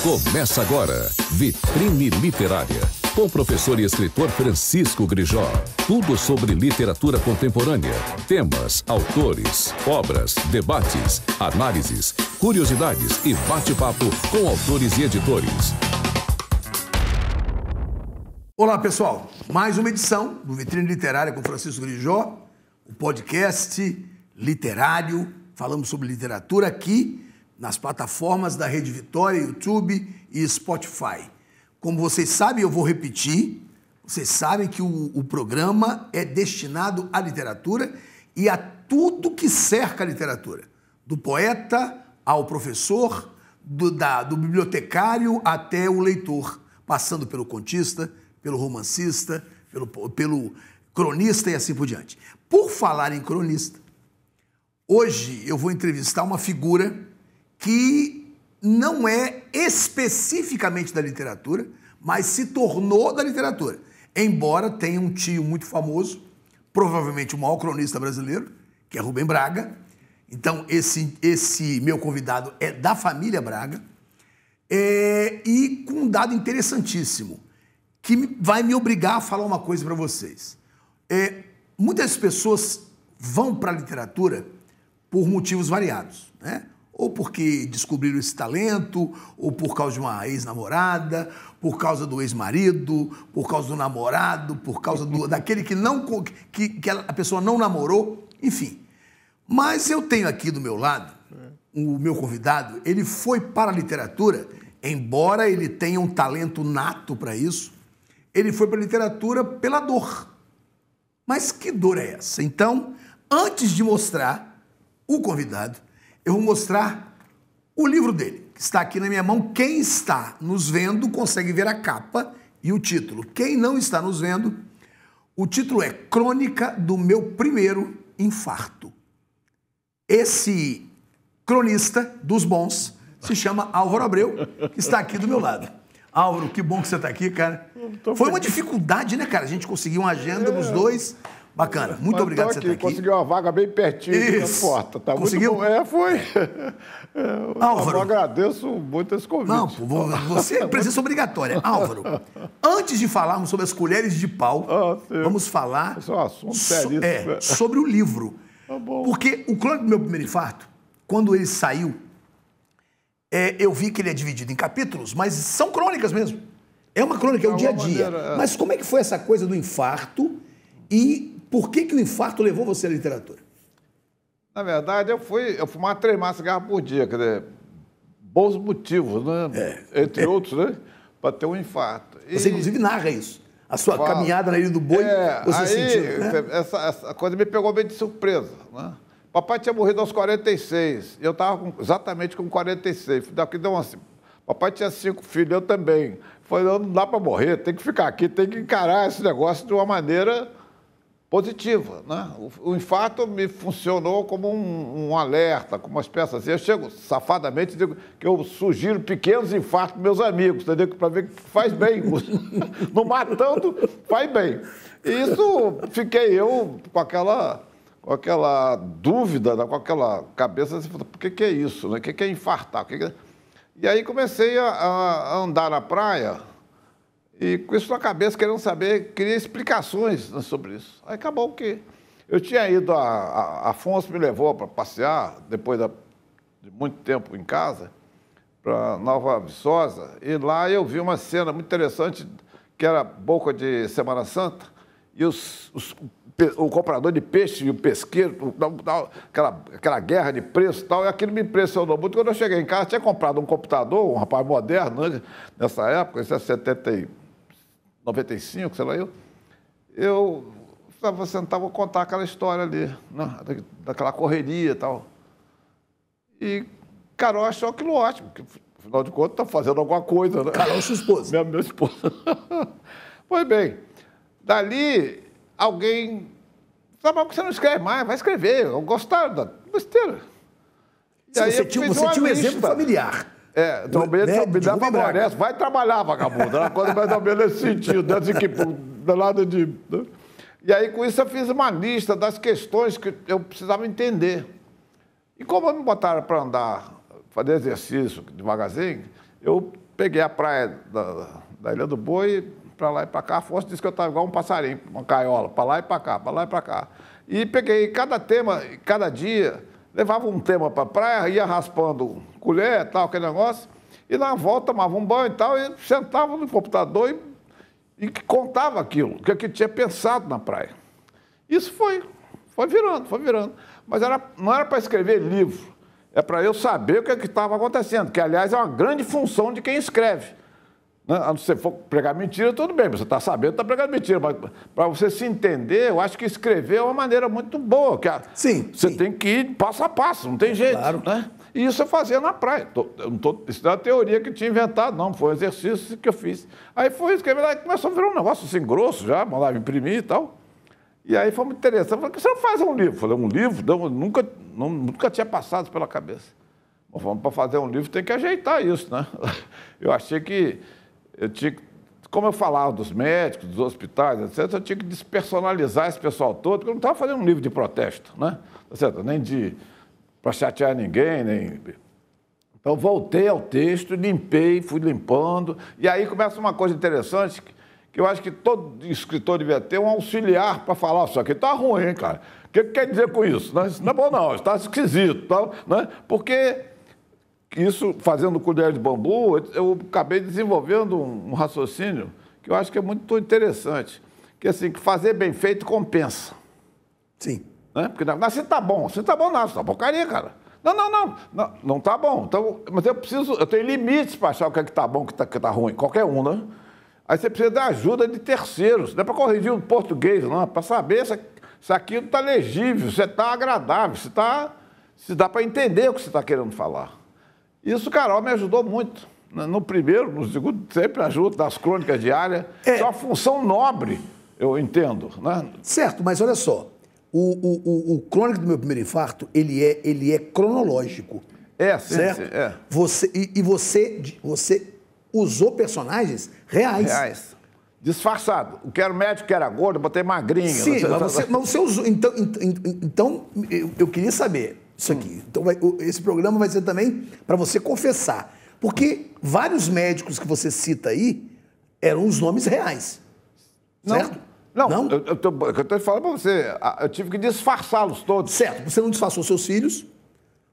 Começa agora, Vitrine Literária, com o professor e escritor Francisco Grijó. Tudo sobre literatura contemporânea, temas, autores, obras, debates, análises, curiosidades e bate-papo com autores e editores. Olá, pessoal. Mais uma edição do Vitrine Literária com Francisco Grijó, o podcast literário. Falamos sobre literatura aqui nas plataformas da Rede Vitória, YouTube e Spotify. Como vocês sabem, eu vou repetir, vocês sabem que o programa é destinado à literatura e a tudo que cerca a literatura. Do poeta ao professor, do bibliotecário até o leitor, passando pelo contista, pelo romancista, pelo cronista e assim por diante. Por falar em cronista, hoje eu vou entrevistar uma figura que não é especificamente da literatura, mas se tornou da literatura. Embora tenha um tio muito famoso, provavelmente o maior cronista brasileiro, que é Rubem Braga. Então, esse meu convidado é da família Braga. E com um dado interessantíssimo, que vai me obrigar a falar uma coisa para vocês. Muitas pessoas vão para a literatura por motivos variados, né? Ou porque descobriram esse talento, ou por causa de uma ex-namorada, por causa do ex-marido, por causa do namorado, por causa daquele que a pessoa não namorou, enfim. Mas eu tenho aqui do meu lado, o meu convidado, ele foi para a literatura, embora ele tenha um talento nato para isso, ele foi para a literatura pela dor. Mas que dor é essa? Então, antes de mostrar o convidado, eu vou mostrar o livro dele, que está aqui na minha mão. Quem está nos vendo consegue ver a capa e o título. Quem não está nos vendo, o título é Crônica do Meu Primeiro Infarto. Esse cronista dos bons se chama Álvaro Abreu, que está aqui do meu lado. Álvaro, que bom que você está aqui, cara. Foi uma dificuldade, né, cara? A gente conseguiu uma agenda dos dois. Bacana, muito obrigado por você estar aqui. Conseguiu uma vaga bem pertinho da porta. Tá. Conseguiu? Muito bom. Foi. Álvaro, eu agradeço muito esse convite. Não, você é presença obrigatória. Álvaro, antes de falarmos sobre as colheres de pau, vamos falar esse é um assunto seríssimo. Sobre o livro. Tá bom. Porque o Crônica do Meu Primeiro Infarto, quando ele saiu, eu vi que ele é dividido em capítulos, mas são crônicas mesmo. É uma crônica, é o dia a dia. Mas como é que foi essa coisa do infarto e por que o infarto levou você à literatura? Na verdade, eu fumava 3 maços de cigarro por dia, quer dizer, bons motivos, né? Entre outros, né? Para ter um infarto. Você, inclusive, narra isso. A sua caminhada na Ilha do Boi, você sentiu, né? Essa coisa me pegou bem de surpresa, né? Papai tinha morrido aos 46, e eu estava exatamente com 46. Daqui deu assim. Papai tinha 5 filhos, eu também. Falei, não dá para morrer, tem que ficar aqui, tem que encarar esse negócio de uma maneira positiva, né? O infarto me funcionou como um alerta, como uma espécie assim. Eu chego safadamente e digo que eu sugiro pequenos infartos para meus amigos, entendeu? Para ver que faz bem. Não matando, faz bem. E isso fiquei eu com aquela dúvida, com aquela cabeça, assim, por que é isso, né? O que é infartar? E aí comecei a andar na praia e com isso na cabeça, querendo saber, queria explicações sobre isso. Aí acabou que eu tinha ido, Afonso me levou para passear, depois de muito tempo em casa, para Nova Viçosa, e lá eu vi uma cena muito interessante, que era boca de Semana Santa, e o comprador de peixe e o pesqueiro, aquela guerra de preço e tal, e aquilo me impressionou muito. Quando eu cheguei em casa, tinha comprado um computador, um rapaz moderno, né, nessa época, isso é 95, sei lá, eu estava sentado, vou contar aquela história ali, né, daquela correria e tal. E Carol achou aquilo ótimo, porque, afinal de contas, está fazendo alguma coisa, né? Carol, sua esposa. Minha esposa. Pois bem, dali, alguém... Sabe, por que você não escreve mais? Vai escrever. Eu gostaram da besteira. Você tinha um exemplo familiar. Então, me favorece. Vai trabalhar, vagabundo. Era uma coisa mais ou menos nesse sentido. Do lado de... E aí, com isso, eu fiz uma lista das questões que eu precisava entender. E como me botaram para andar, fazer exercício devagarzinho, eu peguei a praia da Ilha do Boi, para lá e para cá. A Afonso disse que eu estava igual um passarinho, uma caiola, para lá e para cá, para lá e para cá. E peguei cada tema, cada dia, levava um tema para a praia, ia raspando colher, tal, aquele negócio, e na volta tomava um banho e tal, e sentava no computador e contava aquilo, o que eu tinha pensado na praia. Isso foi virando, foi virando. Mas não era para escrever livro, é para eu saber o que estava acontecendo, que, aliás, é uma grande função de quem escreve. Né? A não ser for pregar mentira, tudo bem, você está sabendo, está pregando mentira, mas para você se entender, eu acho que escrever é uma maneira muito boa. Você tem que ir passo a passo, não tem jeito. Claro. Né? E isso eu fazia na praia. Isso não é uma teoria que eu tinha inventado, não, foi um exercício que eu fiz. Aí foi escrever, aí começou a virar um negócio assim grosso já, mandava imprimir e tal. E aí foi muito interessante. Eu falei, por que você não faz um livro? Eu falei, um livro? Não, nunca tinha passado pela cabeça. Bom, para fazer um livro tem que ajeitar isso, né? Eu achei que eu tinha que, como eu falava dos médicos, dos hospitais, etc., eu tinha que despersonalizar esse pessoal todo, porque eu não estava fazendo um livro de protesto, né? Tá certo? Nem para chatear ninguém, nem... Então, voltei ao texto, limpei, fui limpando, e aí começa uma coisa interessante, que eu acho que todo escritor devia ter um auxiliar para falar, isso aqui está ruim, hein, cara? O que quer dizer com isso? Isso não é bom, não, está esquisito, tal, né? Porque isso, fazendo colher de bambu, eu acabei desenvolvendo um raciocínio que eu acho que é muito interessante, que assim, que fazer bem feito compensa. Sim. Né? Porque se está bom nada, se está porcaria, cara. Não está bom. Então, mas eu tenho limites para achar o que é que está bom, o que está ruim, qualquer um, né? Aí você precisa da ajuda de terceiros, não é para corrigir o português, não, é para saber se aquilo está legível, se está agradável, se dá para entender o que você está querendo falar. Isso, Carol, me ajudou muito. No primeiro, no segundo, sempre ajuda, das crônicas diárias. É uma função nobre, eu entendo. Né? Certo, mas olha só, o Crônica do Meu Primeiro Infarto, ele é cronológico. Sim, certo? Sim, Você usou personagens reais. Disfarçado. O que era médico, que era gordo, eu botei magrinho. Sim, mas você usou. Então eu queria saber isso aqui. Então, esse programa vai ser também para você confessar. Porque vários médicos que você cita aí eram os nomes reais. Certo? Não? Eu estou falando para você, eu tive que disfarçá-los todos. Certo, você não disfarçou seus filhos,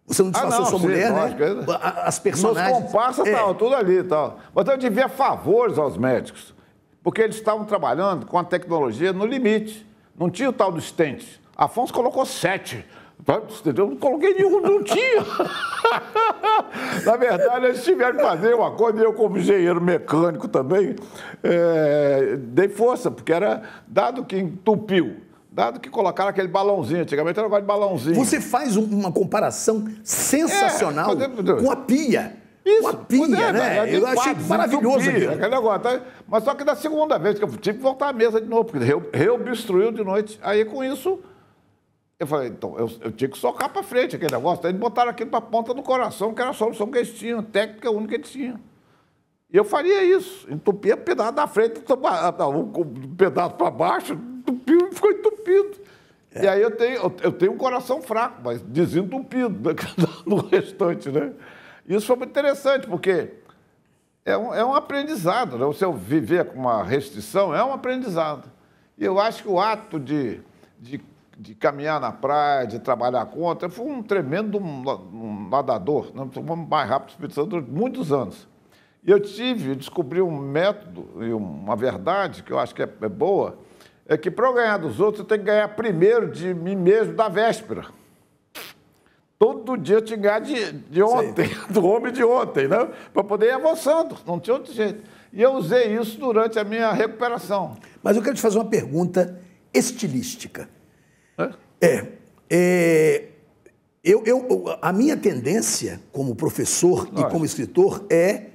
você não disfarçou sua mulher, lógico, né? As personagens... Nos comparsas estavam tudo ali e tal. Mas eu devia favores aos médicos, porque eles estavam trabalhando com a tecnologia no limite. Não tinha o tal do stent. Afonso colocou 7. Eu não coloquei nenhum, não tinha. Na verdade, eles tiveram que fazer uma coisa, e eu, como engenheiro mecânico também, dei força, porque era dado que entupiu, dado que colocaram aquele balãozinho, antigamente era um negócio de balãozinho. Você faz uma comparação sensacional com a pia. Isso, uma pia, né? Eu achei maravilhoso aquilo. Aquele negócio, tá? Mas só que da segunda vez que eu tive que voltar à mesa de novo, porque reobstruiu de noite. Aí com isso... Eu falei, então, eu tinha que socar para frente aquele negócio. Aí eles botaram aquilo para a ponta do coração, que era a solução que eles tinham, técnica única que eles tinham. E eu faria isso, entupia o pedaço da frente, um pedaço para baixo, entupiu e ficou entupido. E aí eu tenho um coração fraco, mas desentupido no restante, né? Isso foi muito interessante, porque é um aprendizado, né? Se eu viver com uma restrição, é um aprendizado. E eu acho que o ato de caminhar na praia, de trabalhar contra, foi um tremendo nadador. Nós fomos mais rápido que o Espírito Santo durante muitos anos. E eu descobri um método e uma verdade que eu acho que é boa, é que para eu ganhar dos outros, eu tenho que ganhar primeiro de mim mesmo da véspera. Todo dia eu tinha que ganhar de ontem, do homem de ontem, né? Para poder ir avançando, não tinha outro jeito. E eu usei isso durante a minha recuperação. Mas eu quero te fazer uma pergunta estilística. A minha tendência como professor e como escritor é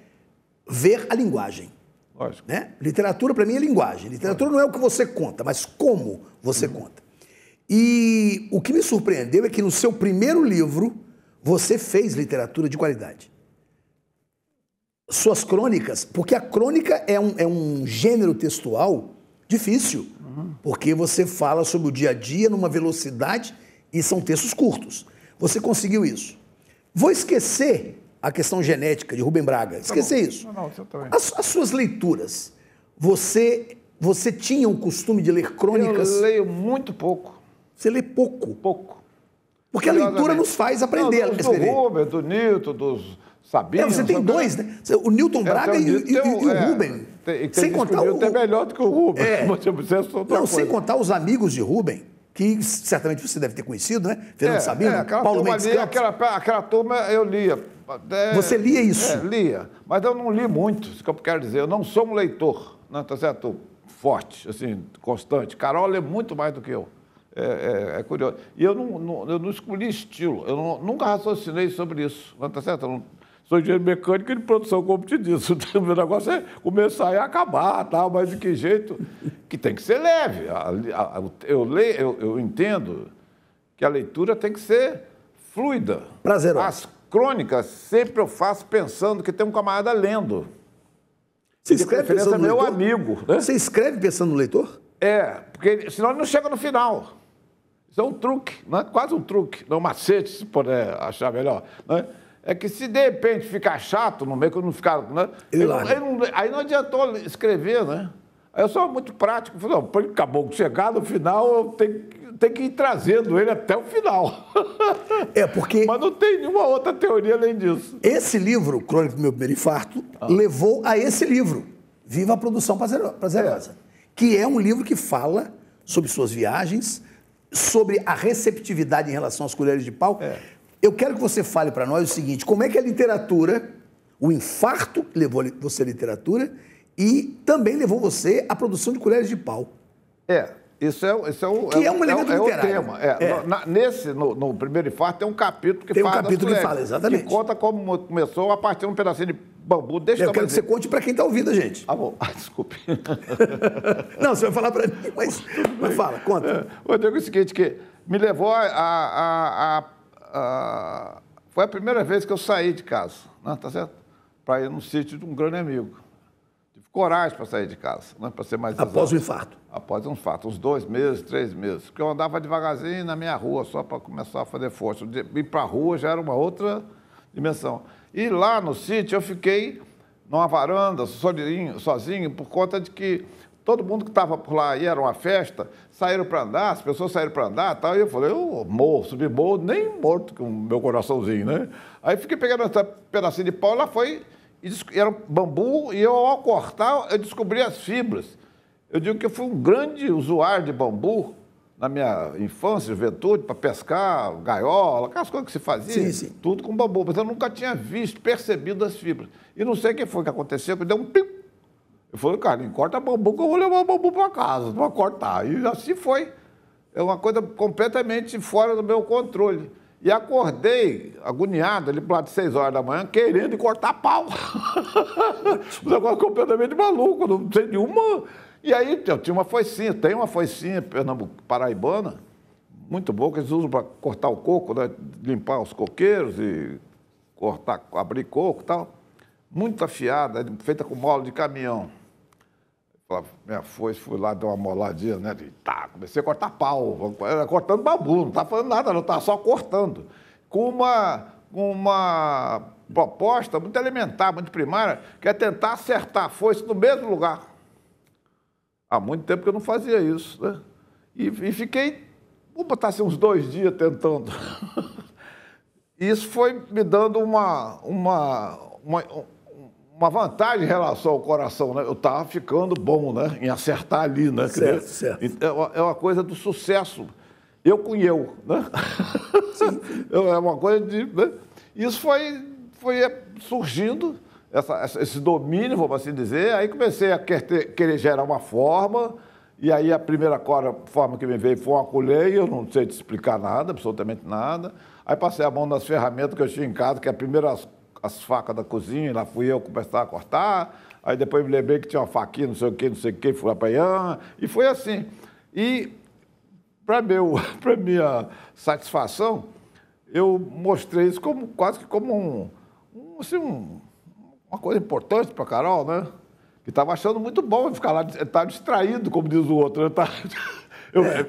ver a linguagem. Lógico. Né? Literatura, para mim, é linguagem. Literatura não é o que você conta, mas como você conta. E o que me surpreendeu é que no seu primeiro livro você fez literatura de qualidade. Suas crônicas, porque a crônica é um gênero textual difícil. Porque você fala sobre o dia a dia numa velocidade e são textos curtos. Você conseguiu isso. Vou esquecer a questão genética de Rubem Braga. Esquecer isso. Não, você também. As suas leituras, você tinha o costume de ler crônicas? Eu leio muito pouco. Você lê pouco? Pouco. Porque a leitura nos faz aprender a escrever. Do Rubem, do Newton, dos Sabino. Você tem dois, né? O Newton Braga e o Rubem. Sem contar o Newton é melhor do que o Rubem. Sem contar os amigos de Rubem, que certamente você deve ter conhecido, né? Fernando Sabino, Paulo Mendes Campos. Aquela turma eu lia. Você lia isso? Lia. Mas eu não li muito, isso que eu quero dizer. Eu não sou um leitor, né? Tá certo? Forte, assim, constante. Carol lê muito mais do que eu. É curioso. E eu não escolhi estilo. Eu nunca raciocinei sobre isso. Não, tá certo? Eu não sou engenheiro mecânico e de produção, como te disse. O meu negócio é começar e acabar, tal, mas de que jeito? Que tem que ser leve. Eu entendo que a leitura tem que ser fluida. Prazerosa. As crônicas sempre eu faço pensando que tem um camarada lendo. Você escreve pensando no meu leitor? amigo. Né? Você escreve pensando no leitor? Porque senão ele não chega no final. Isso é um truque, né? Quase um truque, não um macete, se puder achar melhor. Né? É que se de repente ficar chato no meio, que eu não ficar. Né? Aí não adiantou escrever, né? Aí eu sou muito prático. Falei, não, acabou de chegar no final, eu tenho que ir trazendo ele até o final. Porque... Mas não tem nenhuma outra teoria além disso. Esse livro, Crônica do Meu Primeiro Infarto, levou a esse livro, Viva a Produção Prazerosa, que é um livro que fala sobre suas viagens, sobre a receptividade em relação às colheres de pau. Eu quero que você fale para nós o seguinte, como é que a literatura, o infarto levou você à literatura e também levou você à produção de colheres de pau. Isso é um elemento literário. O tema. No Primeiro Infarto tem um capítulo que fala das colheres, fala, exatamente. que conta como começou a partir de um pedacinho de bambu. Eu quero que você conte para quem está ouvindo a gente. Ah, bom. Desculpe. Não, você vai falar para mim, mas fala, conta. Eu digo o seguinte, que me levou foi a primeira vez que eu saí de casa, né, tá certo? Para ir num sítio de um grande amigo. Tive coragem para sair de casa, né, para ser mais Após o infarto? Após o infarto, uns 2 meses, 3 meses. Porque eu andava devagarzinho na minha rua, só para começar a fazer força. Ir para a rua já era uma outra dimensão. E lá no sítio eu fiquei numa varanda, sozinho, por conta de que todo mundo que estava por lá e era uma festa, saíram para andar, as pessoas saíram para andar e tal. E eu falei, eu subi morro, nem morto com o meu coraçãozinho, né? Aí fiquei pegando esse pedacinho de pau, lá foi, era um bambu, e eu, ao cortar, eu descobri as fibras. Eu digo que eu fui um grande usuário de bambu na minha infância, juventude, para pescar, gaiola, aquelas coisas que se fazia, tudo com bambu. Mas eu nunca tinha percebido as fibras. E não sei o que foi que aconteceu, que deu um pim. Eu falei, Carlinhos, corta bambu que eu vou levar o bambu para casa, para cortar. E assim foi. É uma coisa completamente fora do meu controle. E acordei, agoniado, ali para lá de 6 horas da manhã, querendo cortar pau. Um negócio completamente maluco, não sei nenhuma... E aí eu tinha uma foicinha, tem uma foicinha paraibana, muito boa, que eles usam para cortar o coco, né? Limpar os coqueiros e abrir coco e tal. Muito afiada, feita com mola de caminhão. Minha foice, fui lá, dei uma moladinha, né? E comecei a cortar pau, cortando bambu, não estava fazendo nada, não estava só cortando. Com uma proposta muito elementar, muito primária, que é tentar acertar a foice no mesmo lugar. Há muito tempo que eu não fazia isso, né? E fiquei, vou botar assim, uns 2 dias tentando. Isso foi me dando uma vantagem em relação ao coração, né? Eu estava ficando bom, né? Em acertar ali, né? Certo. É uma coisa do sucesso. Eu com eu, né? Sim. É uma coisa de... Né? Isso foi surgindo... Esse domínio, vamos assim dizer, aí comecei a querer gerar uma forma, e aí a primeira forma que me veio foi uma colher, e eu não sei te explicar nada, absolutamente nada. Aí passei a mão nas ferramentas que eu tinha em casa, que é a primeira as facas da cozinha, lá fui eu começar a cortar, aí depois me lembrei que tinha uma faquinha, não sei o que, fui lá para e foi assim. E, para minha satisfação, eu mostrei isso quase que como uma coisa importante para a Carol, né? Que estava achando muito bom ficar lá, estar distraído, como diz o outro.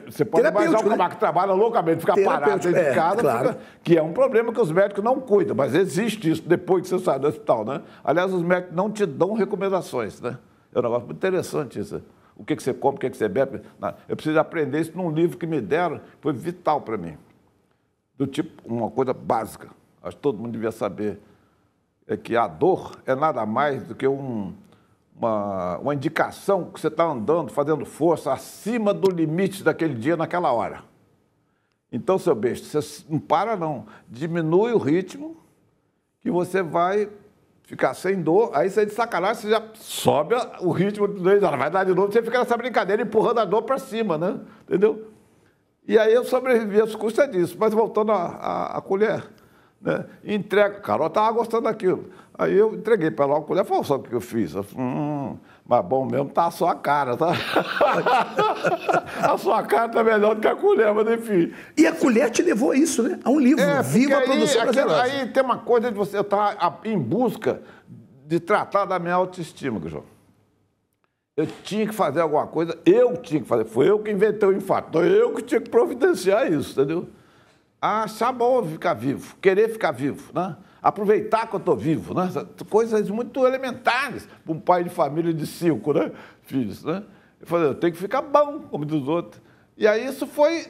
Você pode imaginar um camarada que trabalha loucamente, ficar parado dentro de casa, claro. que é um problema que os médicos não cuidam, mas existe isso depois que você sai do hospital, né? Aliás, os médicos não te dão recomendações, né? É um negócio muito interessante isso. O que você come, o que você bebe. Eu preciso aprender isso num livro que me deram, foi vital para mim. Do tipo, uma coisa básica, acho que todo mundo devia saber, é que a dor é nada mais do que uma indicação que você está andando, fazendo força acima do limite daquele dia, naquela hora. Então, seu besta, você não para não, diminui o ritmo que você vai ficar sem dor, aí você de sacanagem, você já sobe o ritmo, vai dar de novo, você fica nessa brincadeira empurrando a dor para cima, né? Entendeu? E aí eu sobrevivi às custas disso, mas voltando à colher, né? Entrega, Carol estava gostando daquilo. Aí eu entreguei para ela a colher, falou, sabe o que eu fiz? Eu falei, mas bom mesmo tá a sua cara, tá? A sua cara tá melhor do que a colher, mas enfim. E a colher te levou a isso, né? A um livro, Viva a Produção Prazerosa. Aí tem uma coisa de você estar em busca de tratar da minha autoestima, João. Eu tinha que fazer alguma coisa, eu tinha que fazer. Foi eu que inventei o infarto, então eu que tinha que providenciar isso, entendeu? Achar bom ficar vivo, querer ficar vivo, né? Aproveitar que eu estou vivo, né? Coisas muito elementares para um pai de família de 5, né? Filhos, né? Eu falei, eu tenho que ficar bom, como diz os outros. E aí isso foi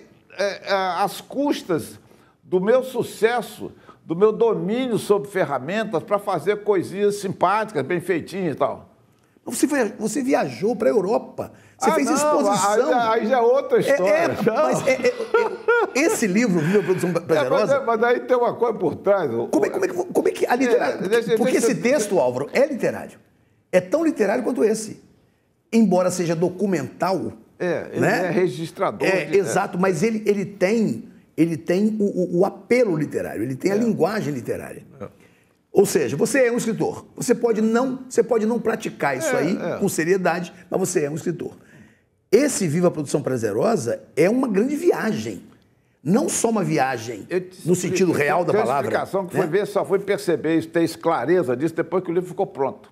às custas do meu sucesso, do meu domínio sobre ferramentas para fazer coisinhas simpáticas, bem feitinhas e tal. Você viajou para a Europa, você fez exposição. Aí já é outra história. Mas esse livro, Viva a Produção Prazerosa... Mas aí tem uma coisa por trás. Como é que a literatura... Porque esse texto, Álvaro, é literário. É tão literário quanto esse. Embora seja documental... Ele né? É registrador. Exato, mas ele tem o apelo literário, ele tem a linguagem literária. Ou seja, você é um escritor. Você pode não praticar isso aí com seriedade, mas você é um escritor. Esse Viva a Produção Prazerosa é uma grande viagem. Não só uma viagem no sentido real da palavra. A explicação que foi ver, só foi perceber isso, ter clareza disso depois que o livro ficou pronto.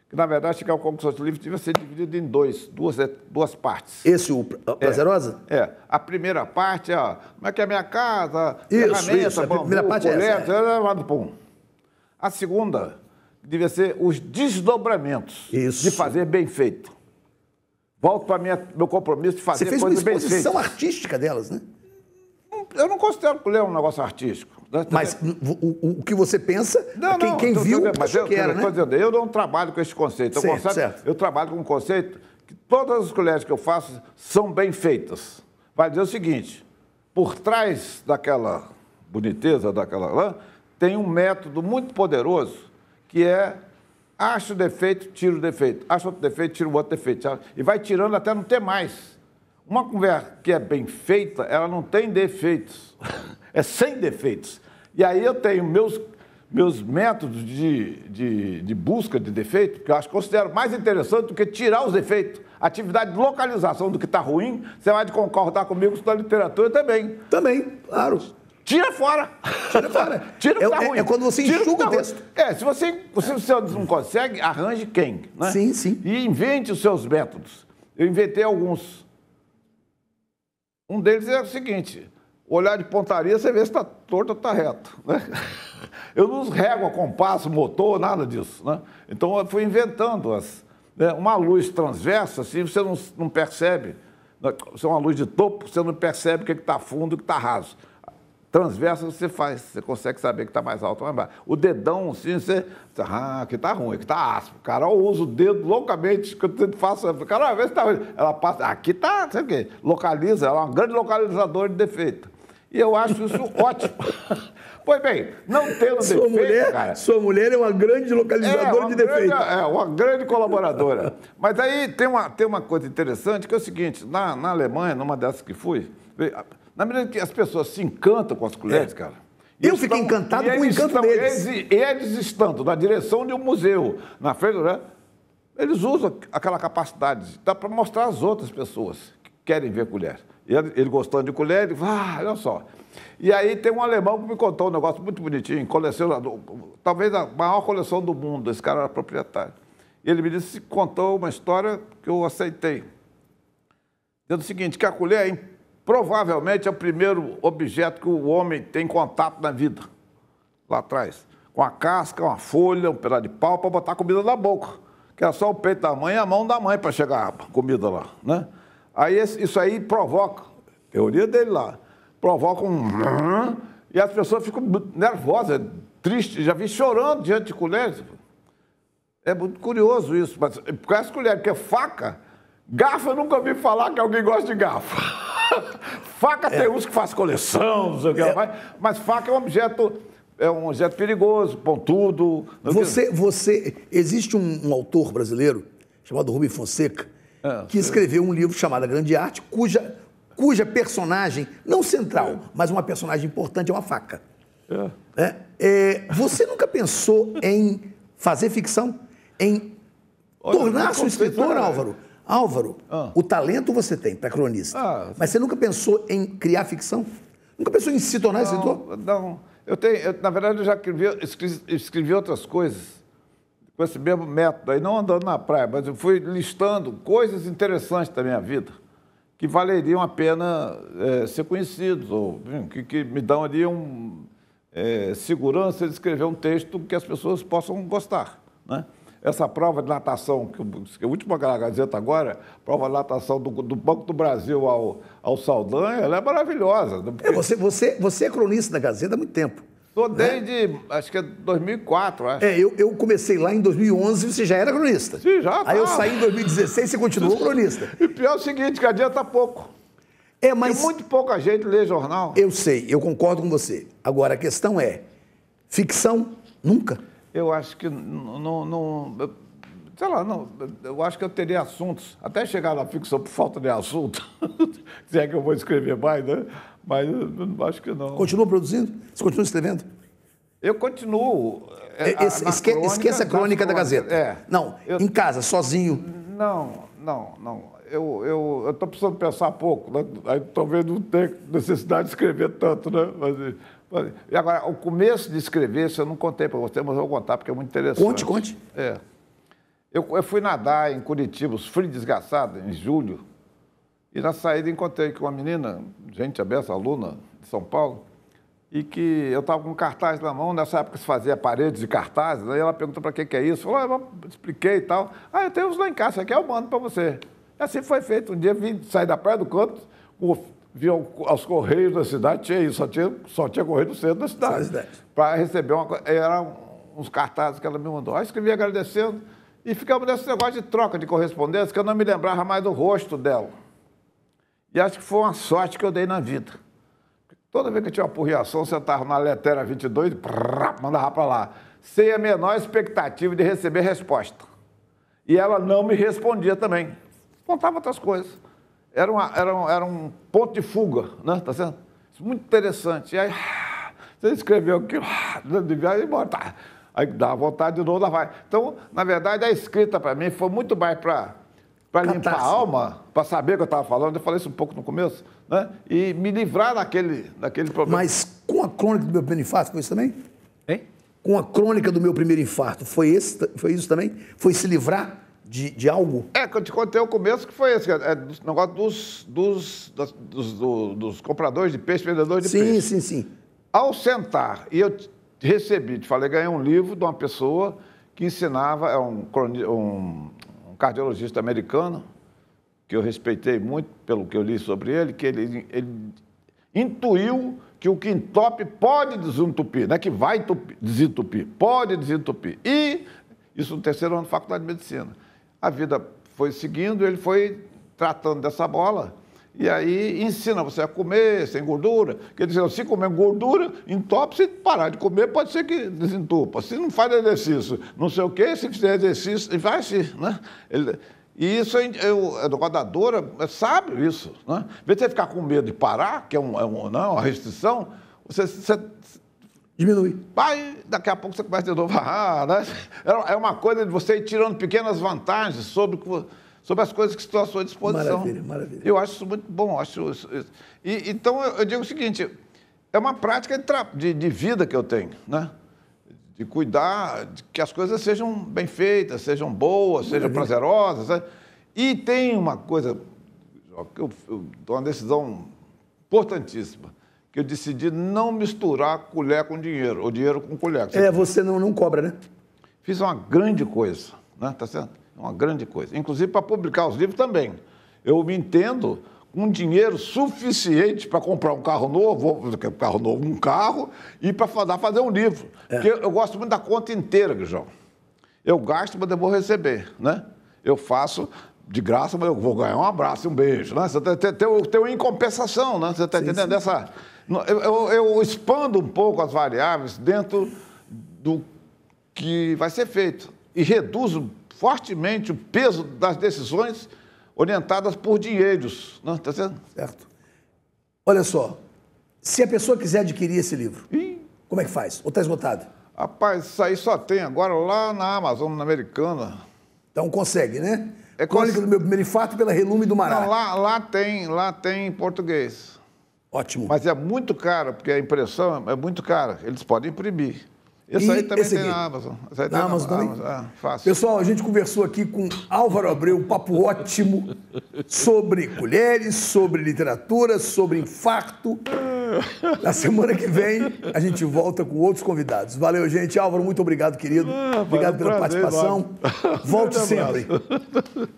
Que, na verdade, chegar ao concurso do livro devia ser dividido em duas partes. Esse, o Prazerosa? A primeira parte é, como é que é a minha casa, isso, a primeira parte colher, A segunda devia ser os desdobramentos de fazer bem feito. Volto para meu compromisso de fazer coisas bem feitas. Você fez uma exposição artística delas, né? Eu não considero que é um negócio artístico. Mas o que você pensa, quem viu, achou que era, né? Eu não trabalho com esse conceito. Eu trabalho com um conceito que todas as colheres que eu faço são bem feitas. Vai dizer o seguinte, por trás daquela boniteza, daquela lã, tem um método muito poderoso que é acho o defeito, tiro o defeito. Acho outro defeito, tiro o outro defeito. E vai tirando até não ter mais. Uma conversa que é bem feita, ela não tem defeitos. É sem defeitos. E aí eu tenho meus métodos de busca de defeito, que eu considero mais interessante do que tirar os defeitos. Atividade de localização do que está ruim, você vai concordar comigo isso na literatura também. Também, claro. Tira fora. Tira fora. Tira o que tá ruim. É quando você enxuga o texto. Se você não consegue, arranje quem, né? Sim, sim. E invente os seus métodos. Eu inventei alguns. Um deles é o seguinte, olhar de pontaria, você vê se está torto ou está reto, né? Eu não rego a compasso, motor, nada disso, né? Então eu fui inventando uma luz transversa, assim, você não percebe. Se é uma luz de topo, você não percebe o que está fundo e o que está raso. Transversa você faz, você consegue saber que está mais alto ou mais baixo. O dedão, assim, aqui está ruim, aqui está áspero. Carol usa o dedo loucamente, quando você faça, Carol, vê se está ruim. Ela passa, aqui está, sei o quê, localiza, ela é uma grande localizadora de defeito. E eu acho isso ótimo. Pois bem, não tendo defeito, cara... Sua mulher é uma grande localizadora de defeito. Uma grande colaboradora. Mas aí tem uma coisa interessante, que é o seguinte, na Alemanha, numa dessas que fui... Na medida que as pessoas se encantam com as colheres, cara... Eu fiquei encantado com o encanto deles. Eles estando na direção de um museu, na frente, né? Eles usam aquela capacidade para mostrar às outras pessoas que querem ver colher. E ele gostando de colher, ele fala, olha só. E aí tem um alemão que me contou um negócio muito bonitinho, colecionador, talvez a maior coleção do mundo, esse cara era proprietário. E ele me contou uma história que eu aceitei. Dizendo o seguinte, que a colher provavelmente é o primeiro objeto que o homem tem contato na vida, lá atrás. Com a casca, uma folha, um pedaço de pau para botar comida na boca. Que era só o peito da mãe e a mão da mãe para chegar a comida lá, né? Aí isso aí provoca, teoria dele lá, provoca um... E as pessoas ficam nervosas, tristes, já vi chorando diante de colheres. É muito curioso isso, mas com essa colher, porque faca, garfo eu nunca ouvi falar que alguém gosta de garfo. Faca tem uns que faz coleção, não sei o que, mas faca é um objeto perigoso, pontudo. Existe um autor brasileiro chamado Rubem Fonseca que escreveu um livro chamado A Grande Arte, cuja personagem, não central, mas uma personagem importante é uma faca. Você nunca pensou em fazer ficção? Em tornar-se um escritor, Álvaro? Álvaro, o talento você tem para cronista, mas você nunca pensou em criar ficção? Nunca pensou em se tornar escritor? Não. Na verdade, eu já escrevi outras coisas com esse mesmo método, aí não andando na praia, mas eu fui listando coisas interessantes da minha vida que valeriam a pena ser conhecidos, ou que me dão ali segurança de escrever um texto que as pessoas possam gostar, né? Essa prova de natação, que a última Gazeta agora, prova de natação do Banco do Brasil ao Saldanha, ela é maravilhosa. Você é cronista da Gazeta há muito tempo. Estou desde, acho que é 2004, acho. Eu comecei lá em 2011 e você já era cronista. Sim, já. Aí eu saí em 2016 e você continuou cronista. E pior é o seguinte, que adianta pouco. Mas e muito pouca gente lê jornal. Eu sei, eu concordo com você. Agora, a questão é, ficção, nunca. Eu acho que sei lá, eu acho que eu teria assuntos, até chegar na ficção por falta de assunto, se é que eu vou escrever mais, né? Mas eu acho que não. Continua produzindo? Você continua escrevendo? Eu continuo. Esqueça a crônica da Gazeta. Não, em casa, sozinho. Não. Eu estou precisando pensar pouco, né? Aí talvez não tenha necessidade de escrever tanto, né? E agora, o começo de escrever, isso eu não contei para você, mas eu vou contar porque é muito interessante. Conte. Eu fui nadar em Curitiba, frio desgraçado, em julho, e na saída encontrei com uma menina, gente aberta, aluna de São Paulo, e que eu estava com um cartaz na mão, nessa época se fazia paredes de cartazes, aí ela perguntou para que é isso, falou, eu expliquei e tal. Eu tenho uns lá em casa, isso aqui eu mando para você. E assim foi feito. Um dia vim sair da praia do canto, vi aos Correios da cidade, tinha isso, só tinha Correio do centro da cidade. Para receber eram uns cartazes que ela me mandou. Aí escrevi agradecendo e ficamos nesse negócio de troca de correspondência, que eu não me lembrava mais do rosto dela. E acho que foi uma sorte que eu dei na vida. Toda vez que eu tinha uma porreação, você estava na letera 22 e mandava para lá, sem a menor expectativa de receber resposta. E ela não me respondia também. Contava outras coisas. Era um ponto de fuga, né? Tá certo? Muito interessante. E aí, você escreveu aquilo, devia ir embora. Tá. Aí dá vontade de novo, lá vai. Então, na verdade, a escrita para mim foi muito mais para limpar a alma, para saber o que eu estava falando. Eu falei isso um pouco no começo, né? E me livrar daquele problema. Mas com a crônica do meu primeiro infarto, foi isso também? Hein? Com a crônica do meu primeiro infarto, foi isso também? Foi se livrar de algo? Que eu te contei o começo, que foi esse, do negócio dos compradores de peixe, vendedores de peixe. Sim. Ao sentar, e eu te falei, ganhei um livro de uma pessoa que ensinava, um cardiologista americano, que eu respeitei muito pelo que eu li sobre ele, que ele intuiu que o que entope pode desentupir, não é que vai desentupir, pode desentupir. E isso no terceiro ano da Faculdade de Medicina. A vida foi seguindo, ele foi tratando dessa bola, e aí ensina você a comer sem gordura. Quer dizer, se comer gordura, entope, se parar de comer, pode ser que desentupa. Se não faz exercício, não sei o quê, se fizer exercício, vai sim, né? E isso, a educadora sabe isso, né? Em vez de você ficar com medo de parar, que é uma restrição, você diminui. Aí, daqui a pouco você começa de novo. Né? É uma coisa de você ir tirando pequenas vantagens sobre as coisas que estão à sua disposição. Maravilha. Eu acho isso muito bom. Então, eu digo o seguinte, é uma prática de vida que eu tenho, né? De cuidar de que as coisas sejam bem feitas, sejam boas, sejam prazerosas. Né? E tem uma coisa, eu dou uma decisão importantíssima, que eu decidi não misturar colher com dinheiro, ou dinheiro com colher. Você não cobra, né? Fiz uma grande coisa, né? Tá certo? Uma grande coisa. Inclusive para publicar os livros também. Eu me entendo com dinheiro suficiente para comprar um carro novo, um carro, e para fazer um livro. Porque eu gosto muito da conta inteira, Guijão. Eu gasto, mas eu vou receber, né? Eu faço de graça, mas eu vou ganhar um abraço e um beijo, né? Você tem uma incompensação, né? Você está entendendo? Eu expando um pouco as variáveis dentro do que vai ser feito e reduzo fortemente o peso das decisões orientadas por dinheiros, não está certo? Certo. Olha só, se a pessoa quiser adquirir esse livro, como é que faz? Ou está esgotado? Rapaz, isso aí só tem agora lá na Amazon, na Americana. Então consegue, né? Crônica do Meu Primeiro Infarto pela Relume do Mará. Não, lá tem em português. Ótimo. Mas é muito caro, porque a impressão é muito cara. Eles podem imprimir. Esse aí também tem na Amazon. Esse aí na Amazon também? Fácil. Pessoal, a gente conversou aqui com Álvaro Abreu, um papo ótimo sobre colheres, sobre literatura, sobre infarto. Na semana que vem, a gente volta com outros convidados. Valeu, gente. Álvaro, muito obrigado, querido. Obrigado pela participação. Volte sempre.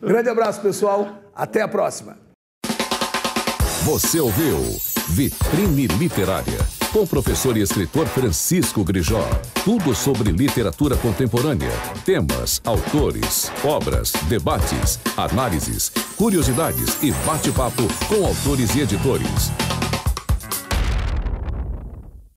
Grande abraço, pessoal. Até a próxima. Você ouviu Vitrine Literária, com o professor e escritor Francisco Grijó. Tudo sobre literatura contemporânea, temas, autores, obras, debates, análises, curiosidades e bate-papo com autores e editores.